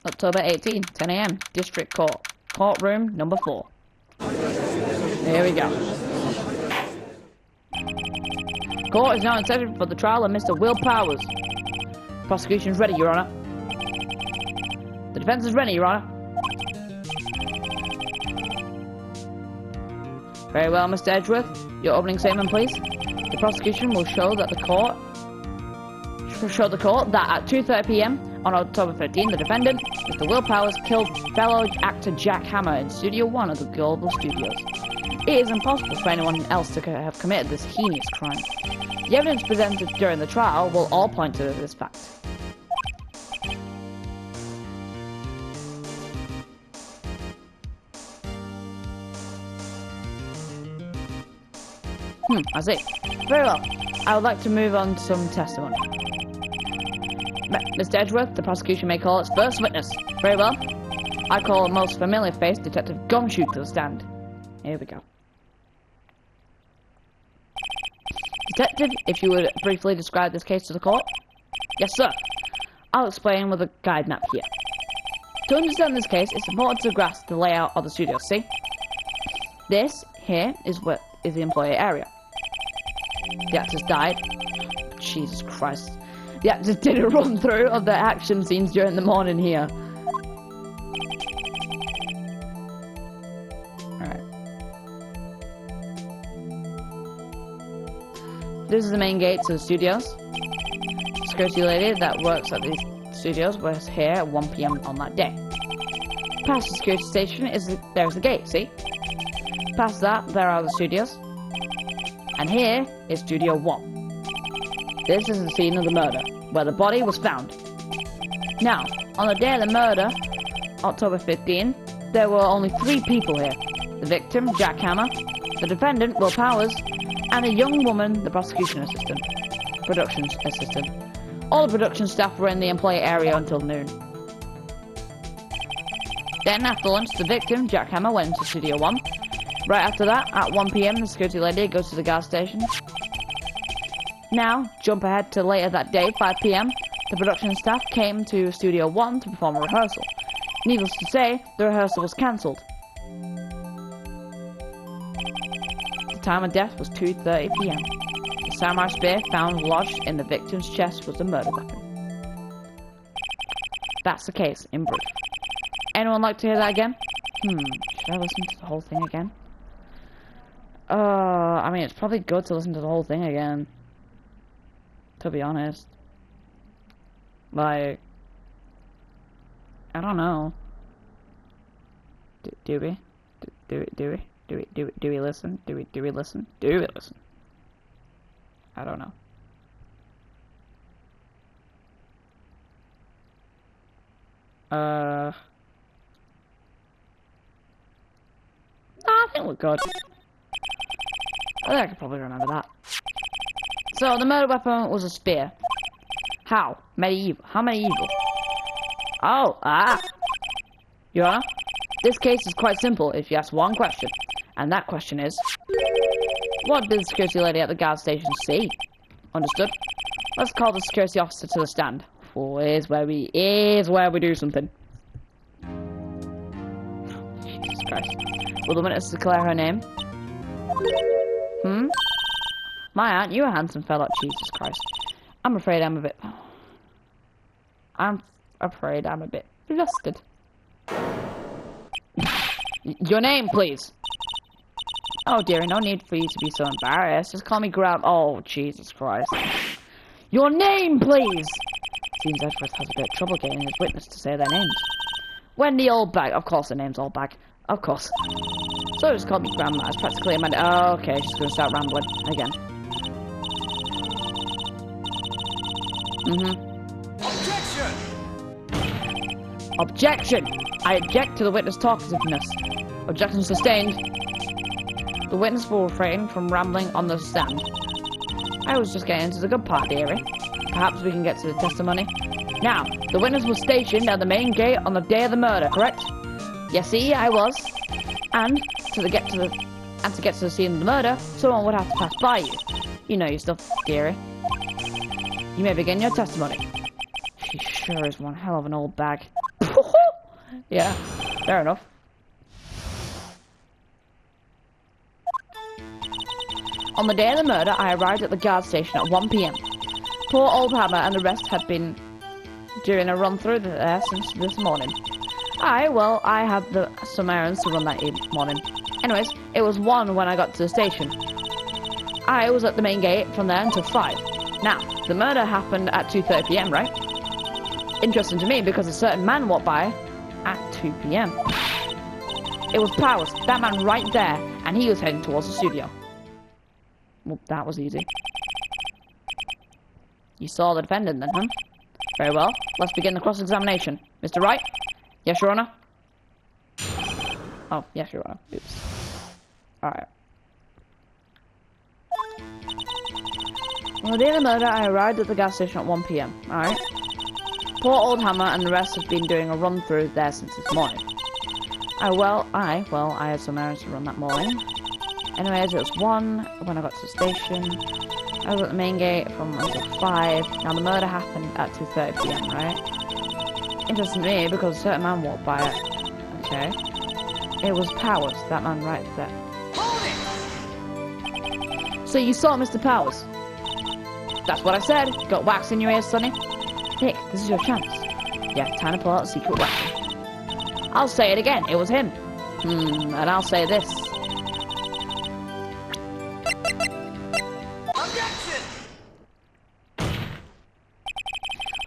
October 18, 10 AM, District Court. Courtroom number 4. Here we go. Court is now in session for the trial of Mr. Will Powers. Prosecution's ready, Your Honor. The defense is ready, Your Honor. Very well, Mr. Edgeworth. Your opening statement, please. The prosecution will show the court that at 2:30 PM on October 15, the defendant, Mr. Will Powers, killed fellow actor Jack Hammer in Studio 1 of the Global Studios. It is impossible for anyone else to have committed this heinous crime. The evidence presented during the trial will all point to this fact. I see. Very well. I would like to move on to some testimony. Mr. Edgeworth, the prosecution may call its first witness. Very well. I call a most familiar face, Detective Gumshoe, to the stand. Here we go. Detective, if you would briefly describe this case to the court. Yes, sir. I'll explain with a guide map here. To understand this case, it's important to grasp the layout of the studio. See? This here is the employee area. The actors died. Jesus Christ. The actors did a run through of their action scenes during the morning here. Alright. This is the main gate to the studios. The security lady that works at these studios was here at 1 PM on that day. Past the security station there's the gate, see? Past that, there are the studios. And here is Studio 1. This is the scene of the murder, where the body was found. Now, on the day of the murder, October 15, there were only 3 people here. The victim, Jack Hammer, the defendant, Will Powers, and a young woman, the production assistant. All the production staff were in the employee area until noon. Then, after lunch, the victim, Jack Hammer, went into Studio 1. Right after that, at 1 PM, the security lady goes to the gas station. Now, jump ahead to later that day, 5 PM, the production staff came to Studio 1 to perform a rehearsal. Needless to say, the rehearsal was cancelled. The time of death was 2:30 PM. The samurai spear found lodged in the victim's chest was a murder weapon. That's the case, in brief. Anyone like to hear that again? Should I listen to the whole thing again? I mean, it's probably good to listen to the whole thing again. To be honest. Like, I don't know. Do we? Do we listen? Do we listen? I don't know. I think we're good. I think I could probably remember that. So, the murder weapon was a spear. How? How medieval? Oh, Your Honor, this case is quite simple if you ask one question. And that question is, what did the security lady at the gas station see? Understood? Let's call the security officer to the stand. Oh, here's where we do something. Jesus Christ. Will the witness declare her name? My aunt, you a handsome fella. Jesus Christ. I'm afraid I'm a bit flustered. Your name, please. Oh, dearie, no need for you to be so embarrassed. Just call me Grab. Oh, Jesus Christ. Your name, please. Seems Edgeworth has a bit of trouble getting his witness to say their names. Wendy OLBAG. Of course, her name's OLBAG. Of course. So just call me Grandma. It's practically a man. Oh, okay, she's gonna start rambling again. Objection! I object to the witness talkativeness. Objection sustained. The witness will refrain from rambling on the stand. I was just getting into the good part, dearie. Perhaps we can get to the testimony. Now, the witness was stationed at the main gate on the day of the murder, correct? Yes, see, I was. And to get to the scene of the murder, someone would have to pass by you. You know your stuff, dearie. You may begin your testimony. She sure is one hell of an old bag. Yeah, fair enough. On the day of the murder, I arrived at the guard station at 1 p.m. Poor old Hammer and the rest had been doing a run-through there since this morning. I had some errands to run that morning. Anyways, it was 1 when I got to the station. I was at the main gate from there until 5. Now, the murder happened at 2:30 p.m., right? Interesting to me because a certain man walked by at 2 p.m. It was Powers, that man right there, and he was heading towards the studio. Well, that was easy. You saw the defendant then, huh? Very well. Let's begin the cross-examination. Mr. Wright? Yes, Your Honor? Oh, yes, Your Honor. Oops. Alright. On the day of the murder, I arrived at the gas station at 1 p.m. Alright. Poor old Hammer and the rest have been doing a run-through there since this morning. I had some errands to run that morning. Anyways, it was 1 when I got to the station. I was at the main gate from until 5. Now, the murder happened at 2:30 p.m., right? Interesting to me because a certain man walked by it. Okay. It was Powers, that man right there. Hold it! So you saw Mr. Powers? That's what I said. Got wax in your ears, Sonny? Nick, this is your chance. Yeah, time to pull out a secret weapon. I'll say it again. It was him. And I'll say this.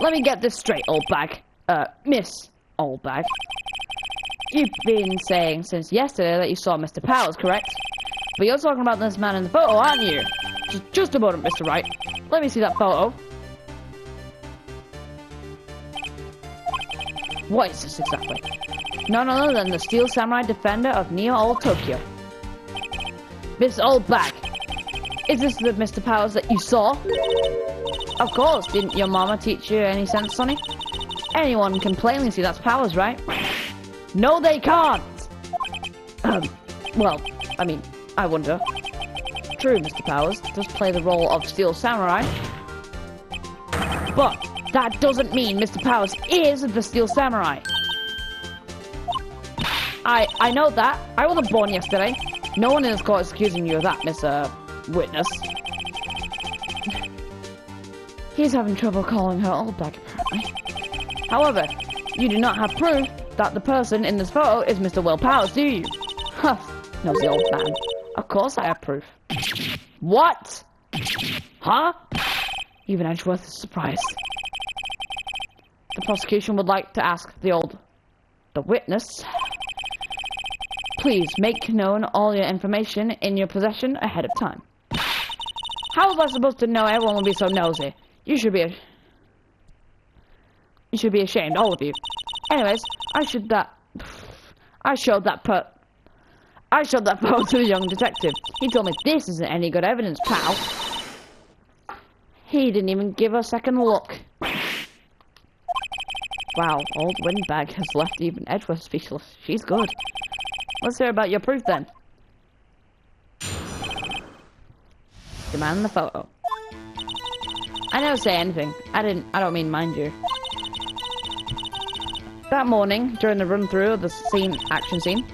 Let me get this straight, OLBAG. Miss OLBAG. You've been saying since yesterday that you saw Mr. Powers, correct? But you're talking about this man in the photo, aren't you? Just a moment, Mr. Wright. Let me see that photo. What is this exactly? None other than the Steel Samurai Defender of Neo Old Tokyo. Miss OLBAG. Is this the Mr. Powers that you saw? Of course, didn't your mama teach you any sense, Sonny? Anyone can plainly see that's Powers, right? No, they can't! Well, I mean, I wonder. True, Mr. Powers does play the role of Steel Samurai. But that doesn't mean Mr. Powers is the Steel Samurai. I know that. I wasn't born yesterday. No one in this court is accusing you of that, Miss, Witness. He's having trouble calling her OLBAG, apparently. However, you do not have proof that the person in this photo is Mr. Will Powers, do you? Huh, knows the old man. Of course I have proof. What? Huh? Even Edgeworth is surprised. The prosecution would like to ask the witness. Please make known all your information in your possession ahead of time. How was I supposed to know everyone would be so nosy? You should be ashamed, all of you. Anyways, I showed that photo to the young detective. He told me this isn't any good evidence, pal. He didn't even give a second look. Wow, old Windbag has left even Edgeworth speechless. She's good. Let's hear about your proof then. Demand the photo. I never say anything. I don't mean mind you. That morning, during the run-through of the action scene,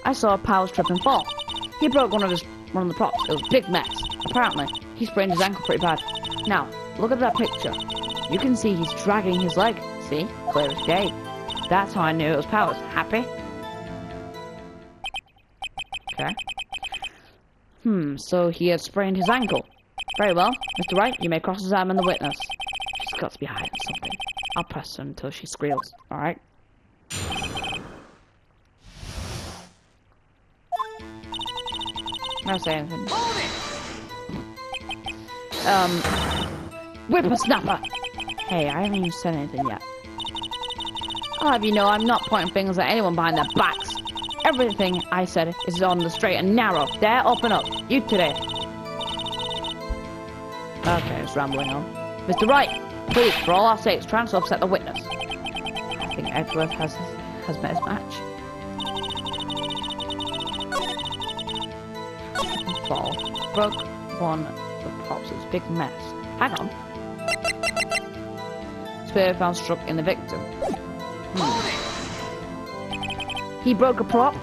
I saw Powers trip and fall. He broke one of the props. It was a big mess. Apparently, he sprained his ankle pretty bad. Now, look at that picture. You can see he's dragging his leg. See? Clear as day. That's how I knew it was Powers. Happy? Okay. So he had sprained his ankle. Very well. Mr. Wright, you may cross-examine the witness. She's got to be hiding something. I'll press her until she squeals. Alright? Never say anything. Whippersnapper! Hey, I haven't even said anything yet. I'll have you know I'm not pointing fingers at anyone behind their backs. Everything I said is on the straight and narrow. There, open up. You today. Okay, it's rambling on. Mr. Wright, please, for all our sakes, try and upset the witness. I think Edgeworth has met his match. Fall. Broke one of the props. It was a big mess. Hang on. Spear found struck in the victim. He broke a prop?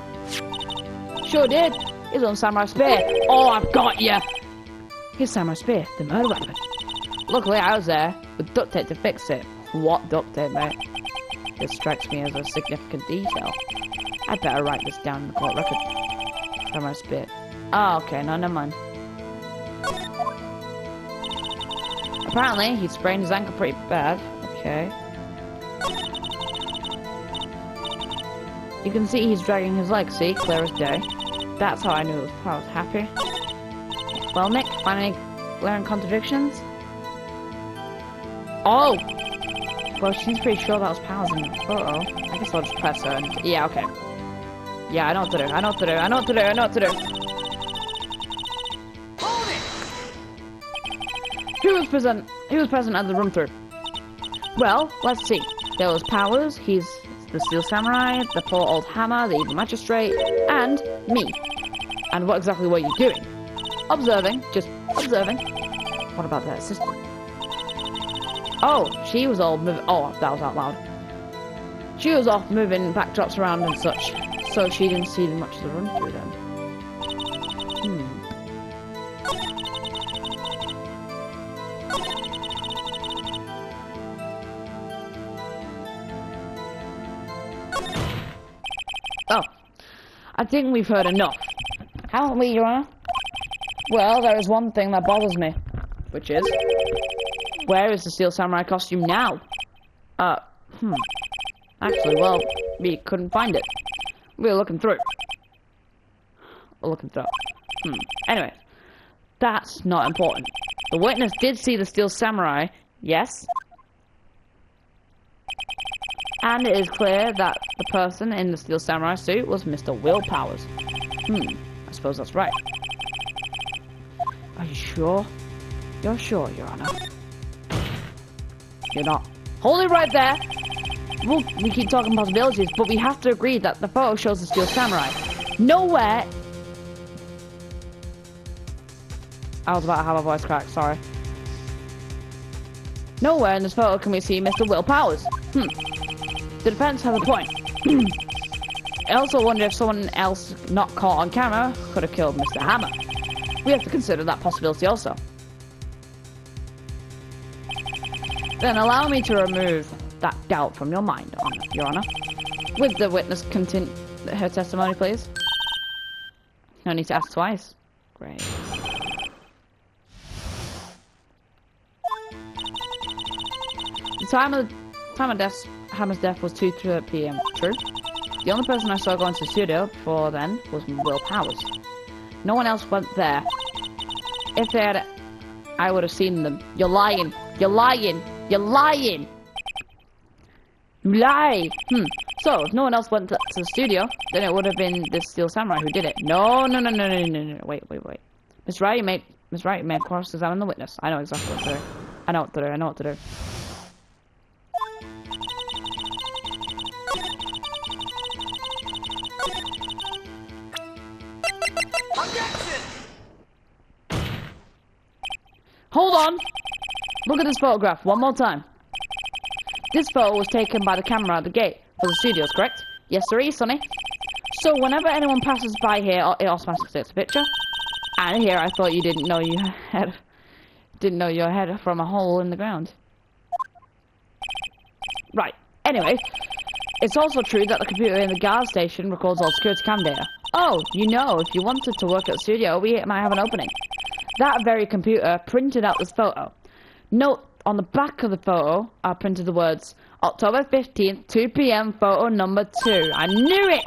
Sure did. His own samurai spear. Oh, I've got you. His samurai spear, the murder weapon. Luckily, I was there with duct tape to fix it. What duct tape, mate? This strikes me as a significant detail. I'd better write this down in the court record. Samurai spear. Oh, okay, no, never mind. Apparently, he sprained his ankle pretty bad. Okay. You can see he's dragging his leg, see? Clear as day. That's how I knew I was happy. Well, Nick, find any glaring contradictions? Oh! Well, she's pretty sure that was Powers in the photo. I guess I'll just press her and... Yeah, okay. Yeah, I know what to do. I know what to do. I know what to do. I know what to do. Hold it! Who was present at the run-through? Well, let's see. There was Powers, he's the Steel Samurai, the poor old Hammer, the evil magistrate, and me. And what exactly were you doing? Observing. Just observing. What about their assistant? Oh, she was all moving. Oh, that was out loud. She was off moving backdrops around and such, so she didn't see much of the run through then. Oh, I think we've heard enough. Haven't we, Your Honor? Well, there is one thing that bothers me, which is, where is the Steel Samurai costume now? Actually, well, we couldn't find it. We were looking through. Anyway, that's not important. The witness did see the Steel Samurai, yes? And it is clear that the person in the Steel Samurai suit was Mr. Will Powers. I suppose that's right. Are you sure? You're sure, Your Honor? You're not. Hold it right there! We keep talking possibilities, but we have to agree that the photo shows the Steel Samurai. Nowhere... I was about to have a voice crack, sorry. Nowhere in this photo can we see Mr. Will Powers. The defense has a point. I also wonder if someone else not caught on camera could have killed Mr. Hammer. We have to consider that possibility also. Then allow me to remove that doubt from your mind, Your Honor. With the witness continue her testimony, please. No need to ask twice. Great. The time of Hammer's death was 2:30 p.m. True. The only person I saw go into the studio before then was Will Powers. No one else went there. If they had, I would have seen them. You're lying. You're lying. You're lying. You lie. So if no one else went to the studio, then it would have been this Steel Samurai who did it. No. Wait. Miss Wright, you may cross-examine the witness. I know exactly what to do. I know what to do. Hold on! Look at this photograph one more time. This photo was taken by the camera at the gate for the studios, correct? Yes, sir, Sonny. So whenever anyone passes by here, it automatically takes a picture. And here, I thought you didn't know you had from a hole in the ground. Right. Anyway, it's also true that the computer in the guard station records all security cam data. Oh, you know, if you wanted to work at the studio, we might have an opening. That very computer printed out this photo. Note, on the back of the photo, I printed the words, October 15th, 2 p.m, photo number 2. I knew it!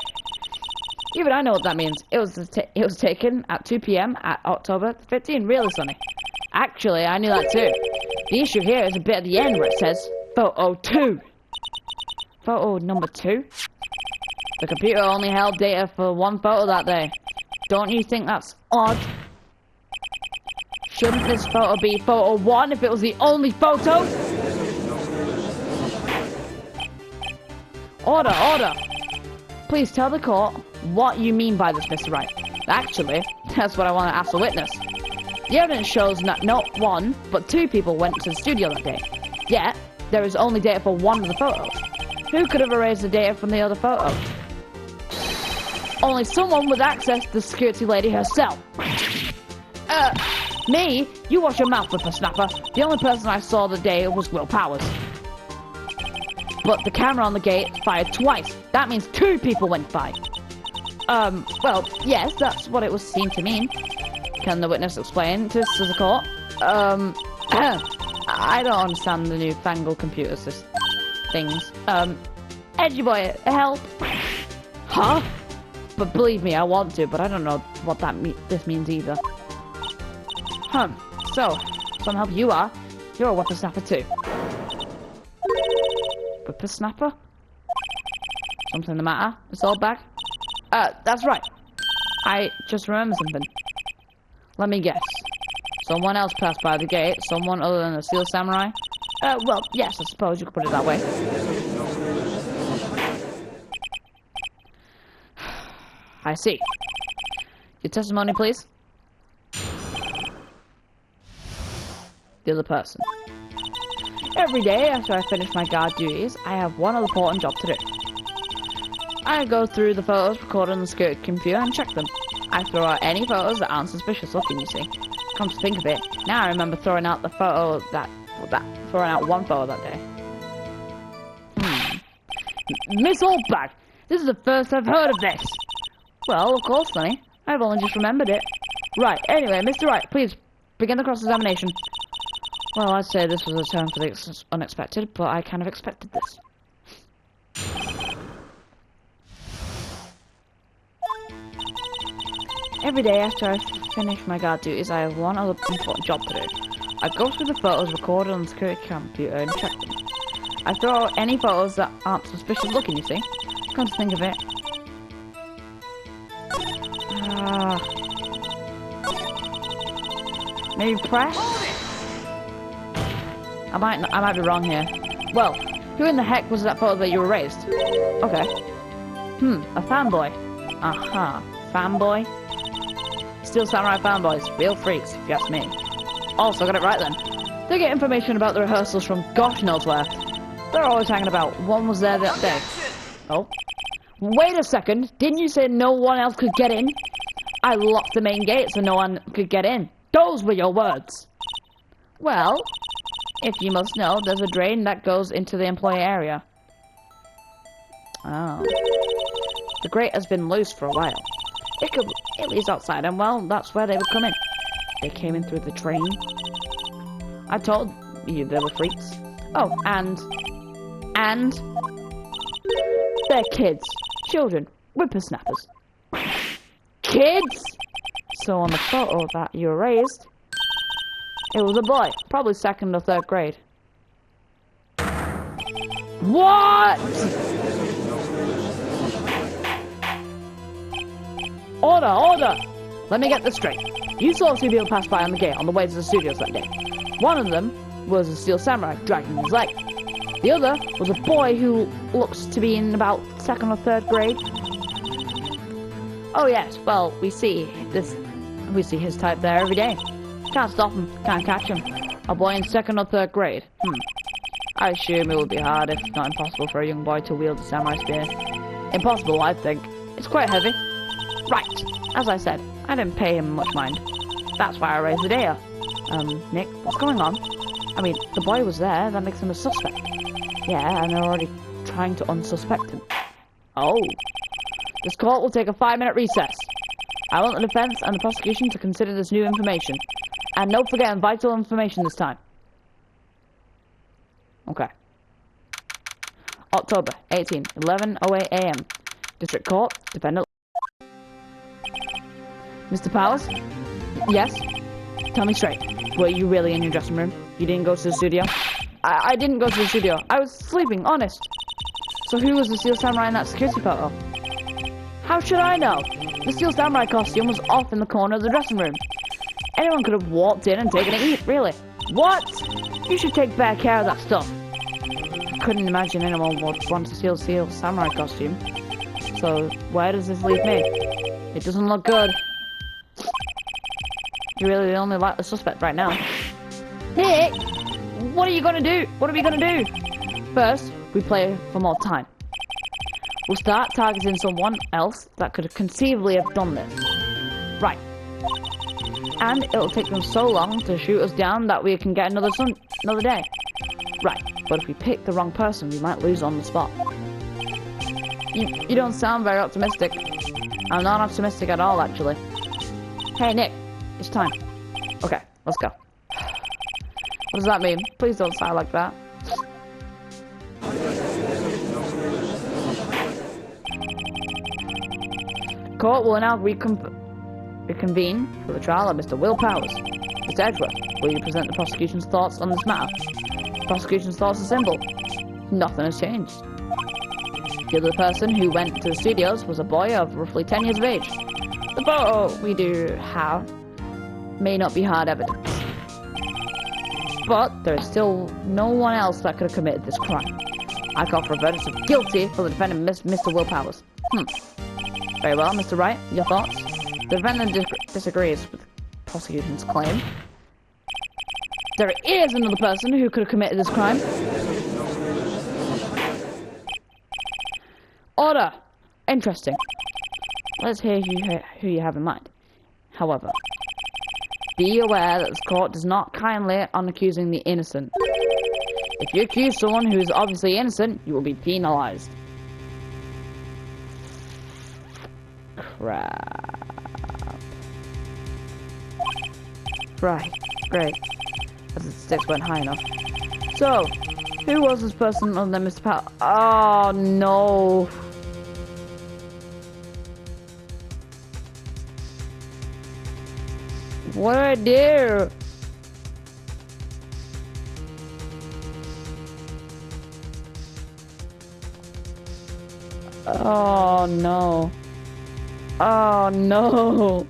Even I know what that means. It was taken at 2 p.m. at October 15th. Really, Sonny? Actually, I knew that too. The issue here is a bit at the end where it says, photo 2. Photo number 2? The computer only held data for one photo that day. Don't you think that's odd? Shouldn't this photo be photo 1 if it was the only photo? Order! Please tell the court what you mean by this, Mr. Wright. Actually, that's what I want to ask the witness. The evidence shows that not 1, but 2 people went to the studio that day. Yet, there is only data for one of the photos. Who could have erased the data from the other photo? Only someone with access to the security lady herself. Me? You watch your mouth, whippersnapper. The only person I saw the day was Will Powers. But the camera on the gate fired twice. That means 2 people went by. Well, yes, that's what it was seen to mean. Can the witness explain this to the court? I don't understand the newfangled computer things. Edgy boy, help! Huh? But believe me, I want to, but I don't know what this means either. So, some help you are. You're a whippersnapper too. Whippersnapper? Something the matter? It's all back? That's right. I just remembered something. Let me guess. Someone else passed by the gate, someone other than the Steel Samurai? Well, yes, I suppose you could put it that way. I see. Your testimony, please? The other person. Every day after I finish my guard duties, I have one important job to do. I go through the photos recorded on the security computer and check them. I throw out any photos that aren't suspicious looking, you see. Come to think of it, now I remember throwing out the photo throwing out one photo that day. Miss OLBAG, this is the first I've heard of this. Well, of course, Sonny. I've only just remembered it. Right, anyway, Mr. Wright, please begin the cross-examination. Well, I'd say this was a turn for the unexpected, but I kind of expected this. Every day after I finish my guard duties, I have one other important job to do. I go through the photos recorded on the security computer and check them. I throw out any photos that aren't suspicious looking, you see. Come to think of it. Maybe press? I might be wrong here. Well, who in the heck was that photo that you erased? Okay. A fanboy. Aha, fanboy? Steel Samurai fanboys, real freaks, if you ask me. Also, got it right then. They get information about the rehearsals from gosh knows where. They're always hanging about. One was there that day. Oh. Wait a second, didn't you say no one else could get in? I locked the main gate so no one could get in. Those were your words. Well, if you must know, there's a drain that goes into the employee area. Oh. The grate has been loose for a while. It leads outside, and well, that's where they would come in. They came in through the drain. I told you they were freaks. Oh, and they're kids, children, whippersnappers. Kids? So on the photo that you erased, it was a boy, probably 2nd or 3rd grade. What? Order! Let me get this straight. You saw 2 people pass by on the gate on the way to the studios that day. One of them was a Steel Samurai dragging his leg. The other was a boy who looks to be in about 2nd or 3rd grade. Oh yes, well, we see his type there every day. Can't stop him, can't catch him. A boy in 2nd or 3rd grade. I assume it would be hard, if not impossible, for a young boy to wield a samurai spear. Impossible, I think. It's quite heavy. Right, as I said, I didn't pay him much mind. That's why I raised the data. Nick, what's going on? I mean, the boy was there, that makes him a suspect. Yeah, and they're already trying to unsuspect him. Oh. This court will take a 5-minute recess. I want the defense and the prosecution to consider this new information. And don't forget vital information this time. Okay. October 18, 11:08 AM. District Court, Defendant. Mr. Powers? Yes? Tell me straight. Were you really in your dressing room? You didn't go to the studio? I didn't go to the studio. I was sleeping, honest. So who was the Steel Samurai in that security photo? How should I know? The Steel Samurai costume was off in the corner of the dressing room. Anyone could have walked in and taken a eat, really. What? You should take better care of that stuff. I couldn't imagine anyone would want to steal Steel Samurai costume. So, where does this leave me? It doesn't look good. You're really the only likely suspect right now. Nick! What are you gonna do? What are we gonna do? First, we play for more time. We'll start targeting someone else that could conceivably have done this. Right. And it'll take them so long to shoot us down that we can get another day. Right, but if we pick the wrong person, we might lose on the spot. You don't sound very optimistic. I'm not optimistic at all, actually. Hey, Nick, it's time. Okay, let's go. What does that mean? Please don't sound like that. Court will now reconvene for the trial of Mr. Will Powers. Mr. Edgeworth, will you present the prosecution's thoughts on this matter? The prosecution's thoughts are simple. Nothing has changed. The other person who went to the studios was a boy of roughly 10 years of age. The photo we do have may not be hard evidence. But there is still no one else that could have committed this crime. I call for a verdict of guilty for the defendant, Mr. Will Powers. Very well, Mr. Wright, your thoughts? The defendant disagrees with the prosecution's claim. There is another person who could have committed this crime. Order! Interesting. Let's hear who you have in mind. However, be aware that this court does not kindly on accusing the innocent. If you accuse someone who is obviously innocent, you will be penalized. Crap. Right, great. As the stakes weren't high enough. So, who was this person other than Mr. Powell? Oh no. What do I do? Oh no. Oh no.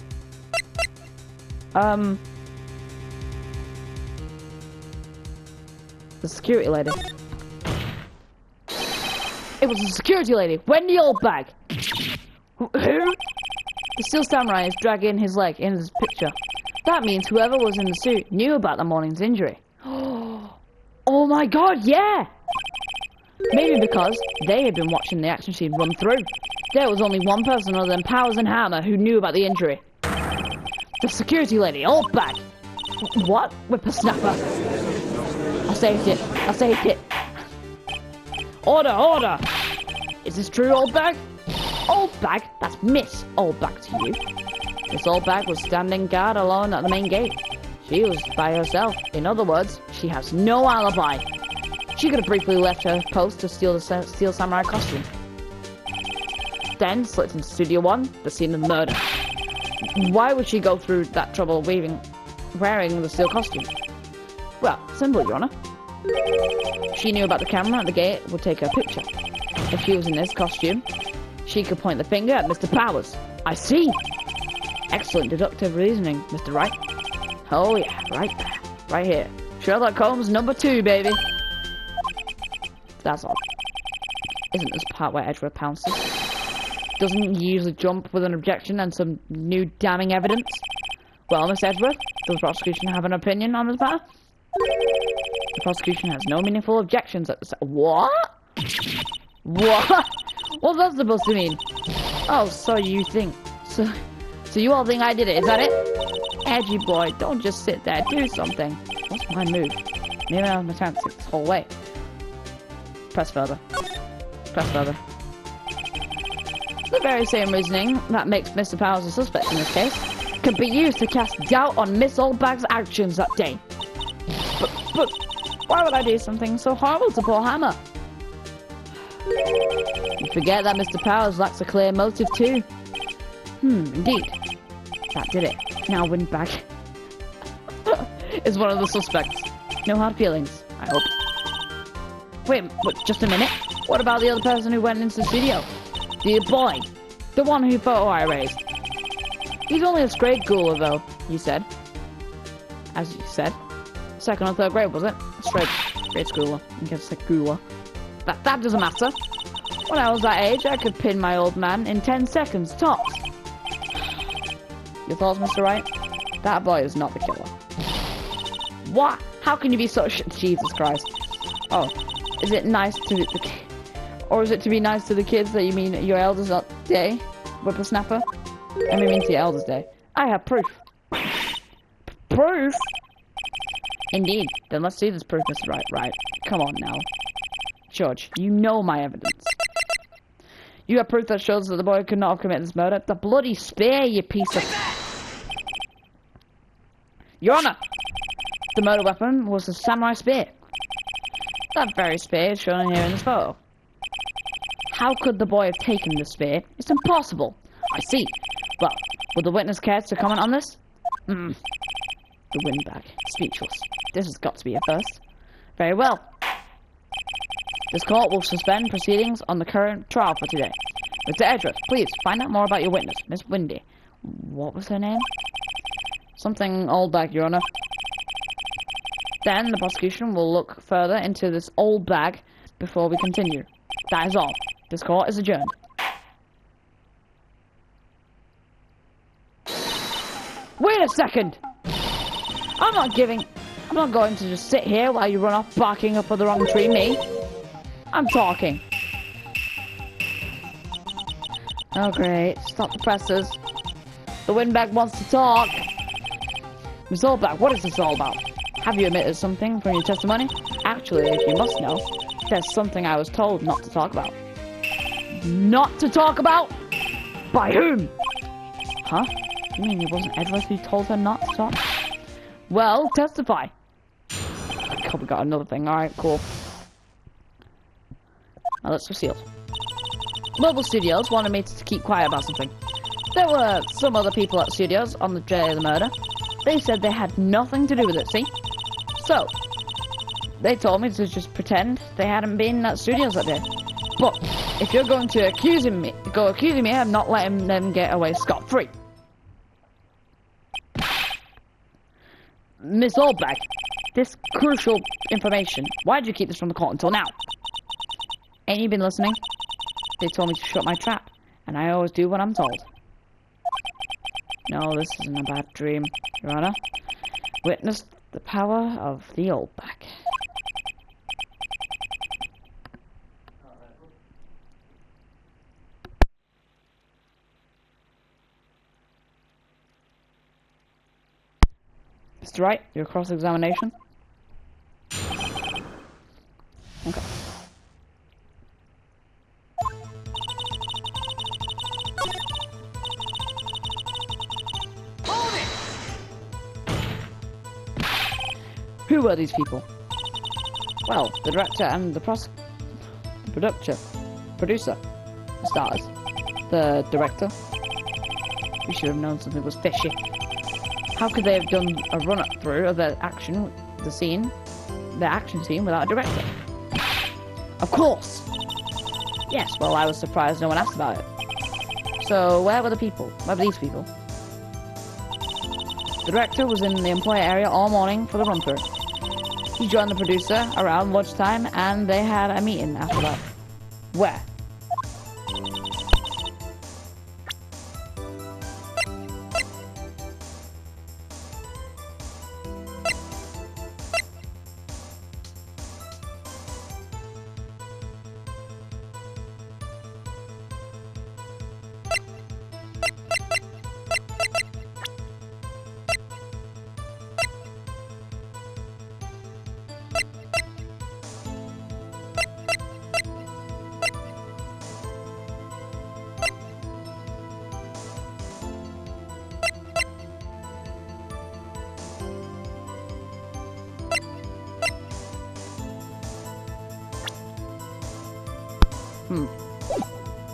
The security lady. It was the security lady, Wendy OLBAG. Who? The steel samurai is dragging his leg in this picture. That means whoever was in the suit knew about the morning's injury. Oh my god, yeah! Maybe because they had been watching the action scene run through. There was only one person other than Powers and Hammer who knew about the injury. The security lady, OLBAG. What? Whippersnapper. I saved it. I saved it. Order, order! Is this true, OLBAG? OLBAG? That's Miss OLBAG to you. Miss OLBAG was standing guard alone at the main gate. She was by herself. In other words, she has no alibi. She could have briefly left her post to steal the Steel Samurai costume. Then slipped into Studio 1, the scene of the murder. Why would she go through that trouble wearing the steel costume? Well, simple, Your Honor. She knew about the camera at the gate would take her picture. If she was in this costume, she could point the finger at Mr. Powers. I see! Excellent deductive reasoning, Mr. Wright. Oh yeah, right there. Right here. Sherlock Holmes #2, baby. That's odd. Isn't this part where Edgeworth pounces? Doesn't he usually jump with an objection and some new damning evidence? Well, Miss Edgeworth, does the prosecution have an opinion on this matter? The prosecution has no meaningful objections at this. What? What? What's that supposed to mean? Oh, so you think... So you all think I did it, is that it? Edgy boy, don't just sit there, do something. What's my move? Maybe I have my chance this whole way. Press further. Press further. The very same reasoning that makes Mr. Powers a suspect in this case can be used to cast doubt on Miss OLBAG's actions that day. But why would I do something so horrible to poor Hammer? You forget that Mr. Powers lacks a clear motive too. Indeed. That did it. Now Windbag is one of the suspects. No hard feelings, I hope. Wait, just a minute. What about the other person who went into the studio? The boy. The one whose photo I raised. He's only a grade ghouler though, you said. As you said. Second or third grade, was it? Straight schooler. I guess like ghouler. That doesn't matter. When I was that age, I could pin my old man in 10 seconds, tops. Your thoughts, Mr. Wright? That boy is not the killer. What? How can you be so Jesus Christ? Oh, is it nice to... Or is it to be nice to the kids that you mean at your elders day, whippersnapper? I mean to your elders day. I have proof. Proof? Indeed. Then let's see this proof, Mr. Wright. Right. Come on now. George, you know my evidence. You have proof that shows that the boy could not have committed this murder. The bloody spear, you piece of... Your Honor! The murder weapon was a samurai spear. That very spear is shown here in this photo. How could the boy have taken the spear? It's impossible. I see. Well, would the witness care to comment on this? The windbag. Speechless. This has got to be a first. Very well. This court will suspend proceedings on the current trial for today. Mr. Edgeworth, please find out more about your witness, Miss Windy. What was her name? Something OLBAG, Your Honor. Then the prosecution will look further into this OLBAG before we continue. That is all. This court is adjourned. Wait a second! I'm not going to just sit here while you run off barking up the wrong tree, me. I'm talking. Oh great, stop the presses. The windbag wants to talk. Miss OLBAG, what is this all about? Have you omitted something from your testimony? Actually, if you must know, there's something I was told not to talk about. Not to talk about? By whom? Huh? You mean it wasn't Edgeworth who told her not to talk? Well, testify. God, we got another thing. Alright, cool. Now let's proceed. Mobile Studios wanted me to keep quiet about something. There were some other people at studios on the day of the murder. They said they had nothing to do with it, see? So, they told me to just pretend they hadn't been at studios that day. But, if you're going to accusing me of not letting them get away scot-free. Miss OLBAG, this crucial information, why did you keep this from the court until now? Ain't you been listening? They told me to shut my trap, and I always do what I'm told. No, this isn't a bad dream, Your Honor. Witness the power of the OLBAG. Mr. Wright, your cross-examination. Okay. Who were these people? Well, the director and the producer, for starters. The director. We should have known something was fishy. How could they have done a run-up through of their action scene without a director? Of course! Yes, well, I was surprised no one asked about it. So, where were the people? Where were these people? The director was in the employee area all morning for the run-through. He joined the producer around lunchtime, and they had a meeting after that. Where?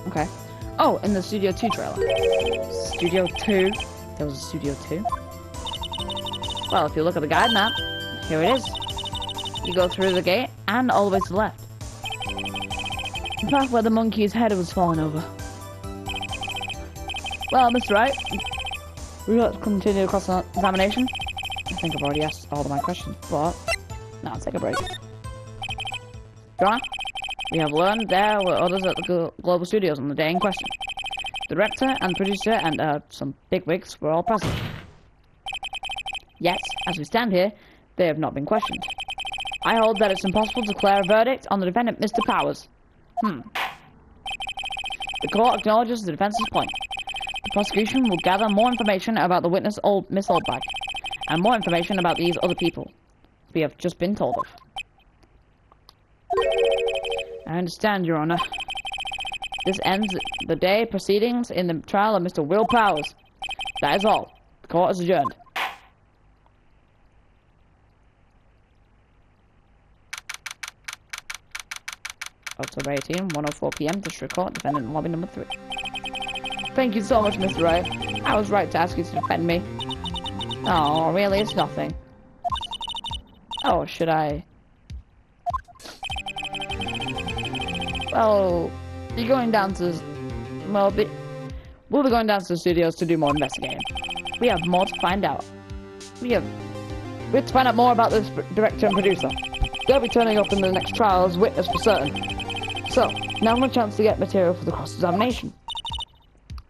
Okay. Oh, in the Studio 2 trailer. Studio 2? There was a Studio 2? Well, if you look at the guide map, here it is. You go through the gate and all the way to the left. The path where the monkey's head was falling over. Well, Mr. Wright, we got to continue the cross-examination. I think I've already asked all of my questions, but now let's take a break. Go on. We have learned there were others at the Global Studios on the day in question. The director and producer and some bigwigs were all present. Yet, as we stand here, they have not been questioned. I hold that it's impossible to declare a verdict on the defendant, Mr. Powers. The court acknowledges the defense's point. The prosecution will gather more information about the witness, Miss OLBAG, and more information about these other people we have just been told of. I understand, Your Honor. This ends the day proceedings in the trial of Mr. Will Powers. That is all. The court is adjourned. October 18, 1:04 p.m. District Court, defendant in lobby number 3. Thank you so much, Mr. Wright. I was right to ask you to defend me. Oh, really? It's nothing. Oh, should I? Well, you're going down to... Well, we'll be going down to the studios to do more investigating. We have more to find out. We have to find out more about this director and producer. They'll be turning up in the next trial as witness for certain. So, now my chance to get material for the cross-examination.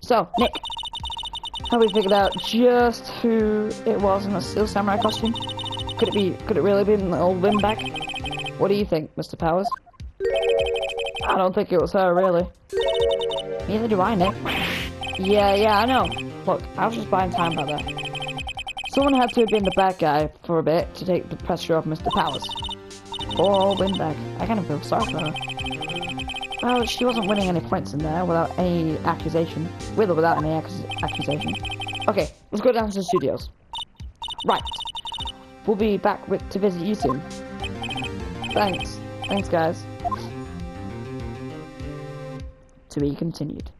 So, Nick, have we figured out just who it was in the Steel Samurai costume? Could it really be the old OLBAG? What do you think, Mr. Powers? I don't think it was her, really. Neither do I, Nick. Yeah, I know. Look, I was just buying time by that. Someone had to have been the bad guy for a bit to take the pressure off Mr. Powers. Poor old OLBAG. I kind of feel sorry for her. Well, she wasn't winning any points in there without any accusation. With or without any accusation. Okay, let's go down to the studios. Right. We'll be back to visit you soon. Thanks. Thanks, guys. To be continued.